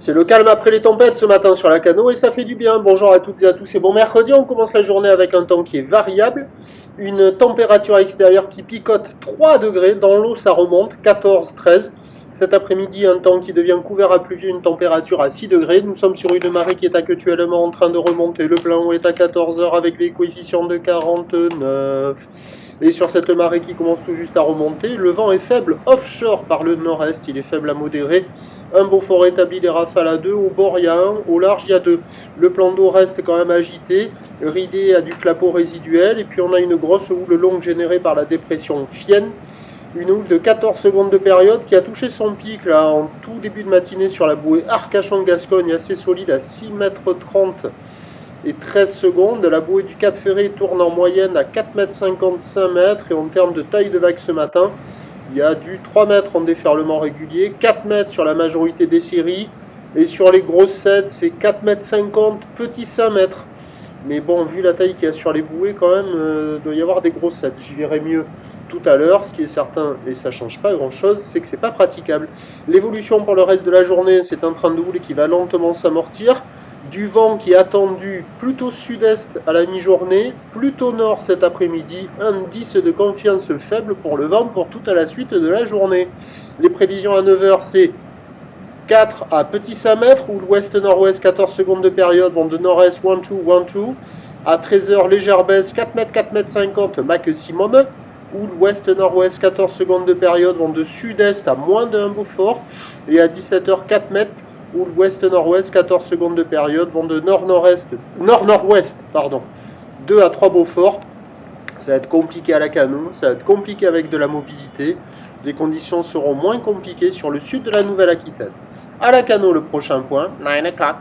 C'est le calme après les tempêtes ce matin sur la Cano et ça fait du bien. Bonjour à toutes et à tous et bon mercredi. On commence la journée avec un temps qui est variable. Une température extérieure qui picote 3 degrés. Dans l'eau, ça remonte 14-13. Cet après-midi, un temps qui devient couvert à pluvieux, une température à 6 degrés. Nous sommes sur une marée qui est actuellement en train de remonter. Le plein eau est à 14 heures avec des coefficients de 49. Et sur cette marée qui commence tout juste à remonter, le vent est faible offshore par le nord-est. Il est faible à modéré. Un Beaufort établi des rafales à 2, au bord il y a 1, au large il y a 2. Le plan d'eau reste quand même agité, ridé à du clapot résiduel, et puis on a une grosse houle longue générée par la dépression Fienne, une houle de 14 secondes de période qui a touché son pic là en tout début de matinée sur la bouée Arcachon-Gascogne, assez solide à 6,30 m et 13 secondes. La bouée du Cap Ferré tourne en moyenne à 4,55 m, et en termes de taille de vague ce matin, il y a du 3 mètres en déferlement régulier, 4 mètres sur la majorité des séries, et sur les grosses 7, c'est 4,50 m, petits 5 mètres. Mais bon, vu la taille qu'il y a sur les bouées, quand même, il doit y avoir des grosses 7. J'y verrai mieux tout à l'heure. Ce qui est certain, et ça ne change pas grand-chose, c'est que c'est pas praticable. L'évolution pour le reste de la journée, c'est un train de houle qui va lentement s'amortir. Du vent qui est attendu plutôt sud-est à la mi-journée, plutôt nord cet après-midi, indice de confiance faible pour le vent pour toute la suite de la journée. Les prévisions à 9h, c'est 4 à petit 5 mètres, ou l'ouest-nord-ouest 14 secondes de période vont de nord-est 1-2, 1-2. À 13h, légère baisse 4 mètres, 4 mètres 50 maximum, ou l'ouest-nord-ouest 14 secondes de période vont de sud-est à moins de 1 Beaufort, et à 17h 4 mètres, ou l'ouest-nord-ouest 14 secondes de période vont de nord-nord-ouest 2 à 3 Beaufort. Ça va être compliqué à la Cano, ça va être compliqué avec de la mobilité. Les conditions seront moins compliquées sur le sud de la Nouvelle-Aquitaine. À la Cano, le prochain point, 9 o'clock.